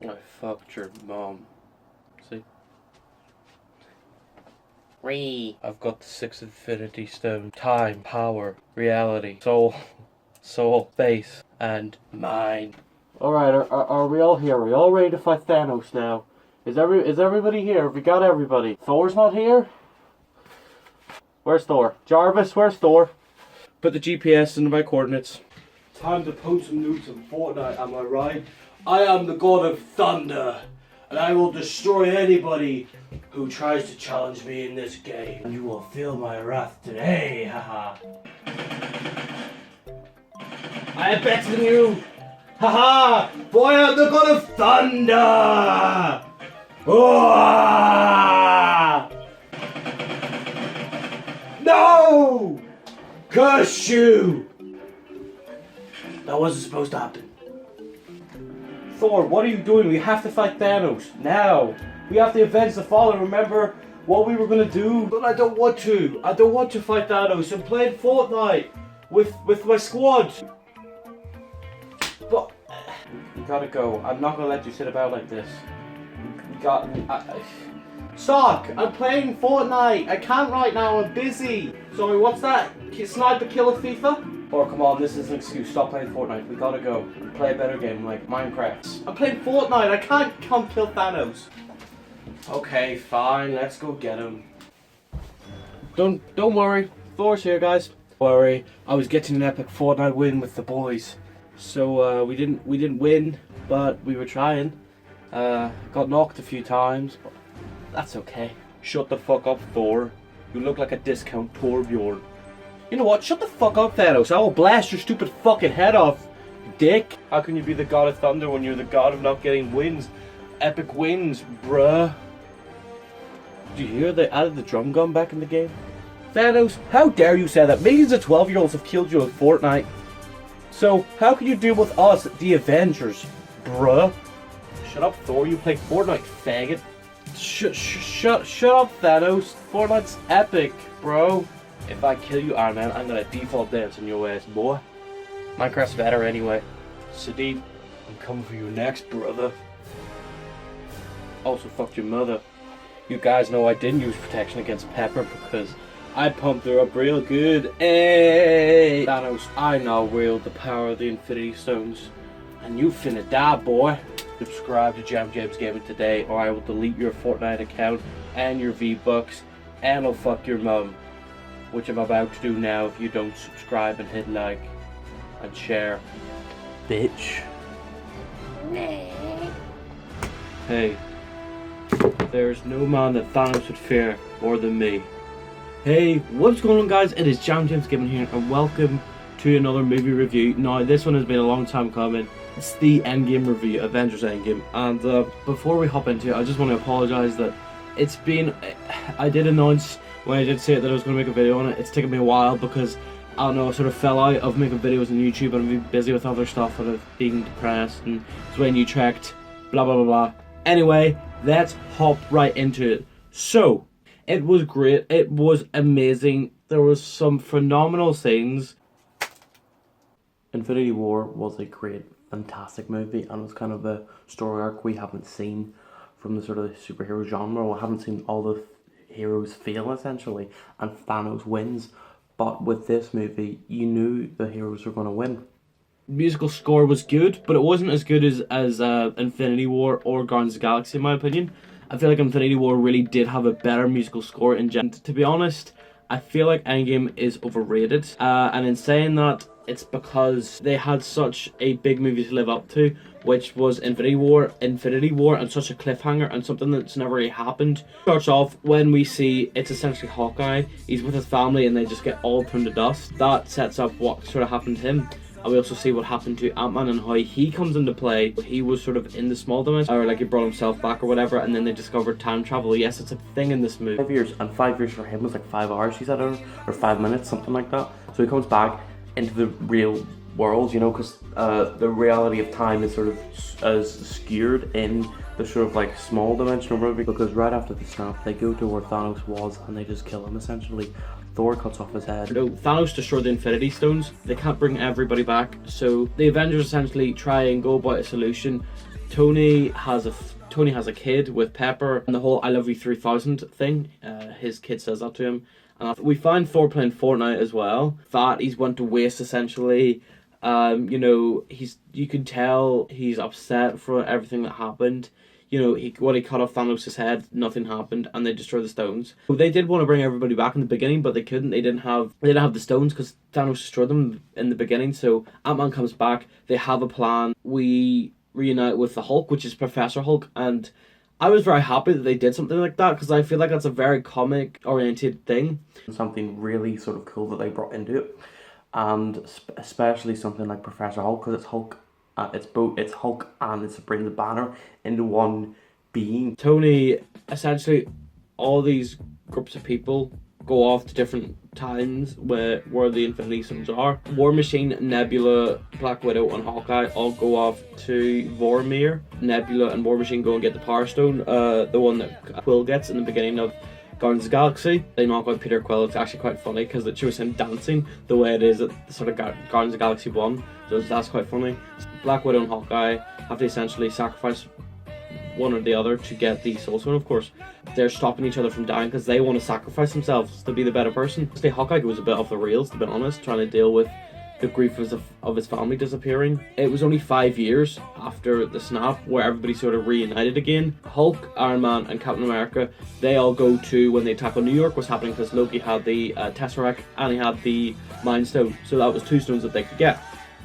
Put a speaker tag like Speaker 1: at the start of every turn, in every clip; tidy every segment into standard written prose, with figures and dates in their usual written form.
Speaker 1: I fucked your mom. See? I've got the 6 infinity stones. Time, power, reality, soul, space, and mind. Alright, are we all here? Are we all ready to fight Thanos now? Is everybody here? Have we got everybody? Thor's not here? Where's Thor? Jarvis, where's Thor? Put the GPS into my coordinates. Time to post some nukes in Fortnite, am I right? I am the god of thunder, and I will destroy anybody who tries to challenge me in this game. And you will feel my wrath today, haha. I am better than you! Haha! For I am the god of thunder! Oh! No! Curse you! That wasn't supposed to happen. Thor, what are you doing? We have to fight Thanos now. We have to avenge the fallen. Remember what we were gonna do? But I don't want to. I don't want to fight Thanos. I'm playing Fortnite with my squad. But you gotta go. I'm not gonna let you sit about like this. You got. Sock! I'm playing Fortnite. I can't right now. I'm busy. Sorry, what's that? Sniper killer FIFA? Or come on, this is an excuse. Stop playing Fortnite. We gotta go and play a better game like Minecraft. I'm playing Fortnite. I can't come kill Thanos. Okay, fine. Let's go get him. Don't worry. Thor's here, guys. Don't worry. I was getting an epic Fortnite win with the boys. So we didn't win, but we were trying. Got knocked a few times, but that's okay. Shut the fuck up, Thor. You look like a discount Torbjorn. You know what? Shut the fuck up, Thanos. I will blast your stupid fucking head off, dick. How can you be the god of thunder when you're the god of not getting wins? Epic wins, bruh. Did you hear they added the drum gun back in the game? Thanos, how dare you say that? Millions of 12-year-olds have killed you in Fortnite. So, how can you deal with us, the Avengers, bruh? Shut up, Thor. You play Fortnite, faggot. Shut up, Thanos. Fortnite's epic, bro. If I kill you, Iron Man, I'm gonna default dance on your ass, boy. Minecraft's better anyway. Sadiq, I'm coming for you next, brother. Also, fuck your mother. You guys know I didn't use protection against Pepper because I pumped her up real good. Hey! Thanos, I now wield the power of the Infinity Stones. And you finna die, boy. Subscribe to Jam James Gaming today, or I will delete your Fortnite account and your V-Bucks, and I'll fuck your mum. Which I'm about to do now if you don't subscribe and hit like and share. Bitch. Hey. There's no man that Thanos would fear more than me. Hey, what's going on, guys? It is Jam James Gaming here, and welcome to another movie review. Now, this one has been a long time coming. It's the Endgame review, Avengers Endgame. And before we hop into it, I just want to apologise that it's been... I did announce when I did say that I was going to make a video on it. It's taken me a while because, I don't know, I sort of fell out of making videos on YouTube and I've been busy with other stuff and I've been depressed and it's when you checked, blah blah blah blah. Anyway, let's hop right into it. So, it was great. It was amazing. There was some phenomenal scenes. Infinity War was a great, fantastic movie, and it was kind of a story arc we haven't seen from the sort of superhero genre. We haven't seen all the heroes fail, essentially, and Thanos wins. But with this movie, you knew the heroes were going to win. Musical score was good, but it wasn't as good as Infinity War or Guardians of the Galaxy, in my opinion. I feel like Infinity War really did have a better musical score in general. To be honest, I feel like Endgame is overrated. And in saying that, it's because they had such a big movie to live up to, which was Infinity War, and such a cliffhanger, and something that's never really happened. Starts off when we see it's essentially Hawkeye. He's with his family and they just get all turned to dust. That sets up what sort of happened to him. And we also see what happened to Ant-Man and how he comes into play. He was sort of in the small dimension, or like he brought himself back or whatever, and then they discovered time travel. Yes, it's a thing in this movie. 5 years, and 5 years for him was like 5 hours, he said, or 5 minutes, something like that. So he comes back into the real world, you know, because the reality of time is sort of skewed in the sort of like small dimensional movie, because right after the snap they go to where Thanos was and they just kill him essentially. Thor cuts off his head. No, Thanos destroyed the Infinity Stones. They can't bring everybody back, so the Avengers essentially try and go about a solution Tony has a kid with Pepper, and the whole "I love you 3000" thing. His kid says that to him, and we find Thor playing Fortnite as well. That he's went to waste essentially. You know, you can tell he's upset for everything that happened. You know, when he cut off Thanos' head, nothing happened, and they destroyed the stones. They did want to bring everybody back in the beginning, but they couldn't. They didn't have the stones because Thanos destroyed them in the beginning. So Ant-Man comes back. They have a plan. We reunite with the Hulk, which is Professor Hulk, and I was very happy that they did something like that because I feel like that's a very comic-oriented thing. Something really sort of cool that they brought into it, and especially something like Professor Hulk, because it's Hulk. It's Hulk and it's bringing the Banner into one being. Tony, essentially, all these groups of people go off to different times where the Infinity Stones are. War Machine, Nebula, Black Widow, and Hawkeye all go off to Vormir. Nebula and War Machine go and get the Power Stone, the one that Quill gets in the beginning of Guardians of the Galaxy. They knock out Peter Quill. It's actually quite funny because it shows him dancing the way it is at the sort of Guardians of the Galaxy 1. So that's quite funny. Black Widow and Hawkeye have to essentially sacrifice one or the other to get the Soul Stone, of course. They're stopping each other from dying because they want to sacrifice themselves to be the better person. Hawkeye goes a bit off the rails, to be honest, trying to deal with the grief of his family disappearing. It was only 5 years after the snap where everybody sort of reunited again. Hulk, Iron Man, and Captain America, they all go to when the attack on New York was happening because Loki had the Tesseract and he had the Mind Stone. So that was 2 stones that they could get.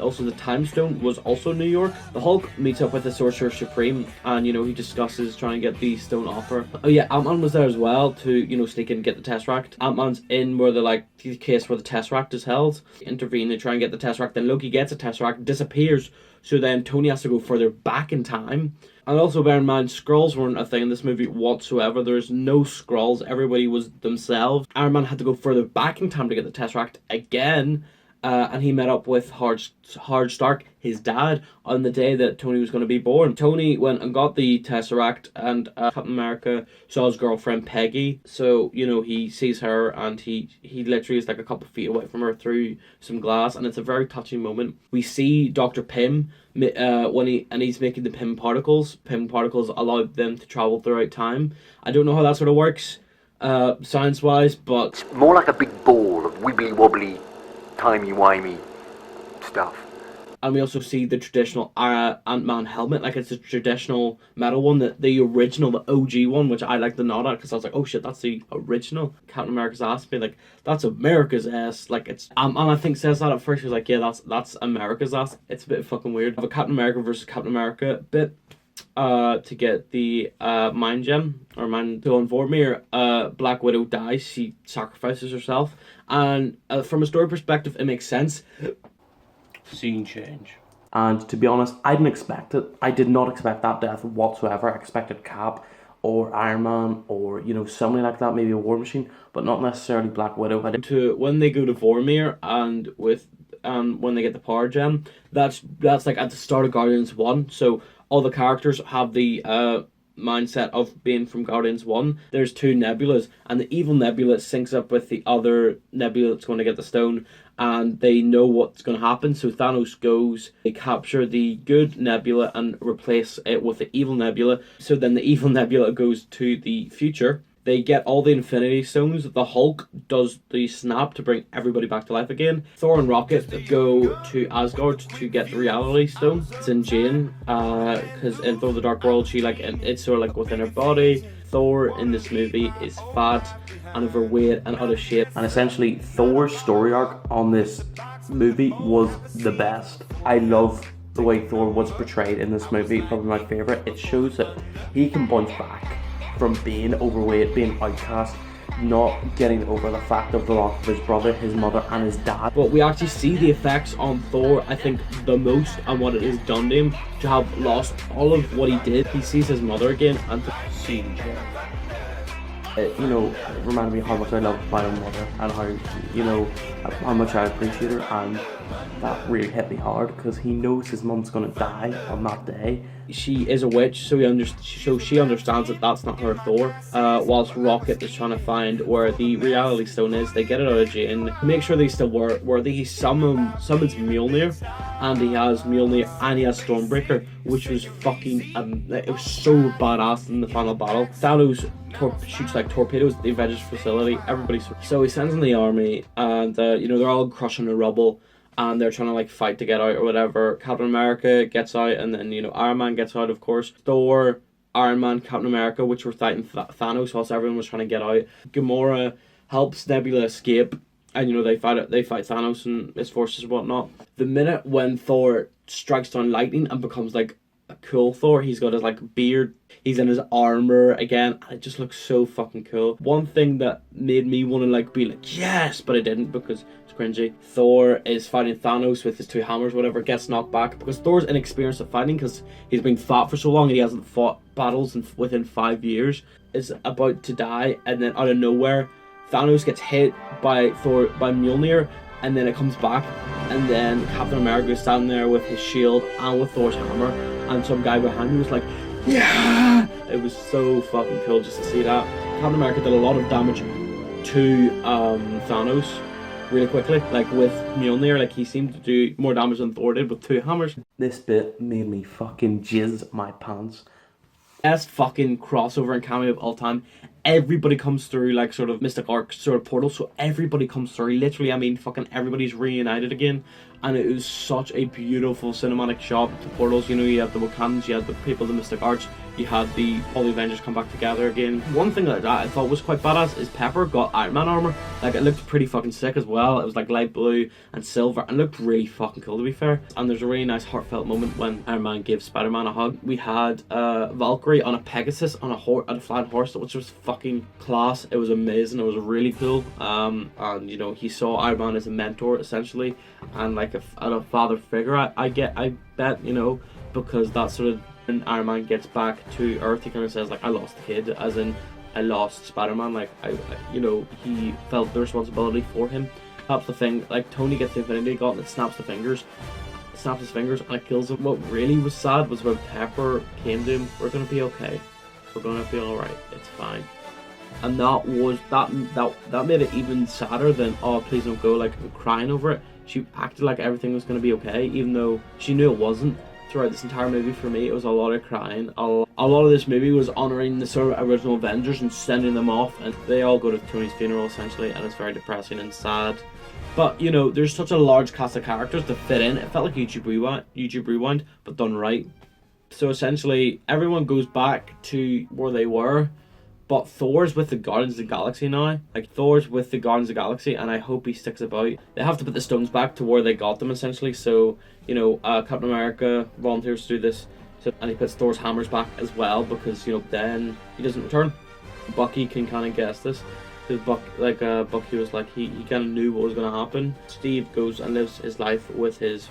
Speaker 1: Also, the Time Stone was also New York. The Hulk meets up with the Sorcerer Supreme and, you know, he discusses trying to get the stone off her. Oh yeah, Ant-Man was there as well to, you know, sneak in and get the Tesseract. Ant-Man's in where the case where the Tesseract is held. Intervene to try and get the Tesseract. Then Loki gets a Tesseract, disappears. So then Tony has to go further back in time. And also bear in mind, Skrulls weren't a thing in this movie whatsoever. There's no Skrulls. Everybody was themselves. Iron Man had to go further back in time to get the Tesseract again. And he met up with Howard Stark, his dad, on the day that Tony was going to be born. Tony went and got the Tesseract, and Captain America saw his girlfriend Peggy. So, you know, he sees her, and he literally is like a couple of feet away from her through some glass, and it's a very touching moment. We see Dr. Pym he's making the Pym particles. Pym particles allow them to travel throughout time. I don't know how that sort of works, science-wise, but
Speaker 2: it's more like a big ball of wibbly-wobbly, timey-wimey stuff.
Speaker 1: And we also see the traditional Ant-Man helmet, like it's a traditional metal one, the original, the OG one, which I like the nod at because I was like, oh shit, that's the original. Captain America's asked me, like, that's America's ass. Like, it's Ant-Man, I think, says that at first. He was like, yeah, that's America's ass. It's a bit fucking weird. Have a Captain America versus Captain America bit to get the Mind Gem, or Mind Stone on Vormir. Black Widow dies, she sacrifices herself. And from a story perspective, it makes sense. Scene change. And to be honest, I didn't expect it. I did not expect that death whatsoever. I expected Cap or Iron Man or, you know, somebody like that, maybe a War Machine, but not necessarily Black Widow. When they go to Vormir and when they get the Power Gem, that's like at the start of Guardians 1. So all the characters have the mindset of being from Guardians 1. There's 2 Nebulas, and the evil Nebula syncs up with the other Nebula that's going to get the stone, and they know what's going to happen. So Thanos goes, they capture the good Nebula and replace it with the evil Nebula. So then the evil Nebula goes to the future. They get all the Infinity Stones. The Hulk does the snap to bring everybody back to life again. Thor and Rocket go to Asgard to get the Reality Stone. It's in Jane, because in Thor: The Dark World, it's sort of like within her body. Thor in this movie is fat and overweight and out of shape. And essentially, Thor's story arc on this movie was the best. I love the way Thor was portrayed in this movie, probably my favourite. It shows that he can bounce back from being overweight, being outcast, not getting over the fact of the loss of his brother, his mother, and his dad. But we actually see the effects on Thor, I think, the most, and what it has done to him to have lost all of what he did. He sees his mother again, and seeing it, you know, it reminded me how much I love my own mother, and how, you know, how much I appreciate her, and that really hit me hard because he knows his mum's gonna die on that day. She is a witch, so she understands that that's not her Thor. Whilst Rocket is trying to find where the reality stone is, they get it out of Jane, make sure they still worthy. He summons Mjolnir, and he has Mjolnir and he has Stormbreaker, which was fucking it was so badass in the final battle. Thanos shoots like torpedoes at the Avengers facility. So he sends in the army, and you know, they're all crushing the rubble, and they're trying to like fight to get out or whatever. Captain America gets out, and then, you know, Iron Man gets out, of course. Thor, Iron Man, Captain America, which were fighting Thanos whilst everyone was trying to get out. Gamora helps Nebula escape, and, you know, they fight Thanos and his forces and whatnot. The minute when Thor strikes down lightning and becomes like a cool Thor, he's got his like beard, he's in his armor again, and it just looks so fucking cool. One thing that made me want to like be like yes, but I didn't because it's cringy. Thor is fighting Thanos with his two hammers, whatever, gets knocked back because Thor's inexperienced at fighting because he's been fought for so long and he hasn't fought battles within 5 years. Is about to die, and then out of nowhere Thanos gets hit by Mjolnir, and then it comes back, and then Captain America is standing there with his shield and with Thor's hammer, and some guy behind me was like, yeah! It was so fucking cool just to see that. Captain America did a lot of damage to Thanos really quickly, like with Mjolnir, like he seemed to do more damage than Thor did with two hammers. This bit made me fucking jizz my pants. Best fucking crossover and cameo of all time. Everybody comes through like sort of Mystic Arc sort of portal, so everybody comes through. Literally, I mean, fucking everybody's reunited again, and it was such a beautiful cinematic shot. The portals, you know, you had the Wakandans, you had the people of the Mystic Arts, you had all the Avengers come back together again. One thing like that I thought was quite badass is Pepper got Iron Man armor. Like, it looked pretty fucking sick as well. It was like light blue and silver and looked really fucking cool, to be fair. And there's a really nice heartfelt moment when Iron Man gives Spider-Man a hug. We had Valkyrie on a Pegasus on a flying horse, which was fucking class. It was amazing. It was really cool. And you know, he saw Iron Man as a mentor essentially, and like a father figure. I bet, you know, because that's sort of when Iron Man gets back to Earth, he kind of says like, I lost a kid, as in I lost Spider-Man. Like you know, he felt the responsibility for him. That's the thing. Like, Tony gets the Infinity Gauntlet, snaps his fingers, and it kills him. What really was sad was when Pepper came to him. We're gonna be okay. We're gonna be all right. It's fine. And that made it even sadder than, oh please don't go, like I'm crying over it. She acted like everything was gonna be okay, even though she knew it wasn't. Throughout this entire movie, for me, it was a lot of crying. A lot of this movie was honouring the sort of original Avengers and sending them off, and they all go to Tony's funeral essentially, and it's very depressing and sad. But you know, there's such a large cast of characters to fit in. It felt like YouTube Rewind, but done right. So essentially, everyone goes back to where they were, but Thor's with the Guardians of the Galaxy now. Like, Thor's with the Guardians of the Galaxy, and I hope he sticks about. They have to put the stones back to where they got them, essentially. So, you know, Captain America volunteers to do this, and he puts Thor's hammers back as well, because, you know, then he doesn't return. Bucky can kind of guess this, because Bucky was like, he kind of knew what was going to happen. Steve goes and lives his life with his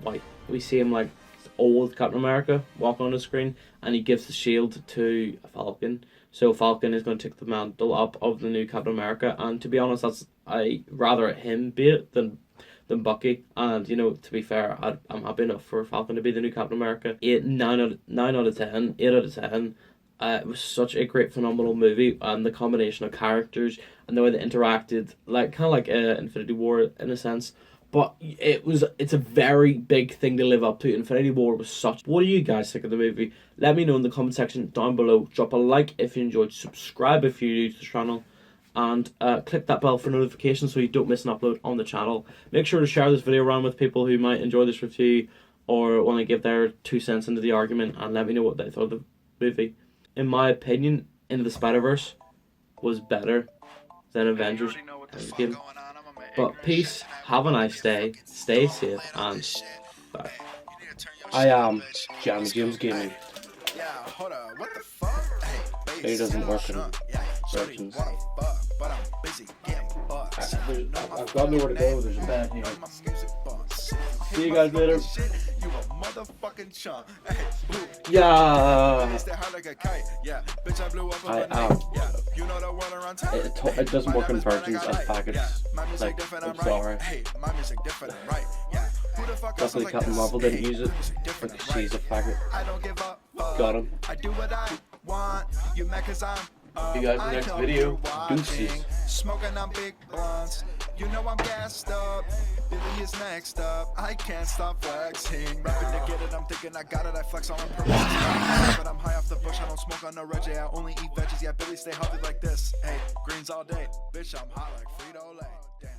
Speaker 1: wife. We see him like old Captain America walking on the screen, and he gives the shield to Falcon. So Falcon is going to take the mantle up of the new Captain America, and to be honest, I rather him be it than Bucky. And you know, to be fair, I'm happy enough for Falcon to be the new Captain America. 9 out of 10. It was such a great, phenomenal movie, and the combination of characters and the way they interacted, like kind of like Infinity War in a sense. But it's a very big thing to live up to. Infinity War was such... What do you guys think of the movie? Let me know in the comment section down below. Drop a like if you enjoyed. Subscribe if you're new to the channel. And click that bell for notifications so you don't miss an upload on the channel. Make sure to share this video around with people who might enjoy this review or want to give their 2 cents into the argument, and let me know what they thought of the movie. In my opinion, Into the Spider-Verse was better than Avengers Endgame. But peace, have a nice day, stay safe, and bye. I am James Gaming. It doesn't work in versions. I've got nowhere to go, there's a bed here. See you guys later. Yeah.
Speaker 3: Stay high like a kite. Yeah, bitch, I blew up
Speaker 1: I
Speaker 3: overnight.
Speaker 1: am.
Speaker 3: Yeah, you know the world around town.
Speaker 1: It doesn't work in virgins and faggots.
Speaker 3: My music
Speaker 1: Like,
Speaker 3: different,
Speaker 1: I'm
Speaker 3: I'm
Speaker 1: sorry.
Speaker 3: right. Hey, my music different, I'm right. Yeah, who the fuck else
Speaker 1: Luckily,
Speaker 3: like
Speaker 1: Captain
Speaker 3: this?
Speaker 1: Marvel didn't
Speaker 3: Hey,
Speaker 1: use it
Speaker 3: music different,
Speaker 1: because
Speaker 3: I'm right.
Speaker 1: she's a faggot.
Speaker 3: I don't give up.
Speaker 1: Got him.
Speaker 3: I do what I want. You mad cause I'm
Speaker 1: See you guys in the
Speaker 3: I
Speaker 1: next
Speaker 3: know
Speaker 1: video.
Speaker 3: you're watching.
Speaker 1: Deuces.
Speaker 3: Smoking on big blunts. You know I'm gassed up. Billy is next up. I can't stop flexing. Rapping to get it, I'm thinking I got it. I flex on purpose. But I'm high off the bush. I don't smoke on no Reggie. I only eat veggies. Yeah, Billy stay healthy like this. Hey, greens all day. Bitch, I'm hot like Frito-Lay. Damn.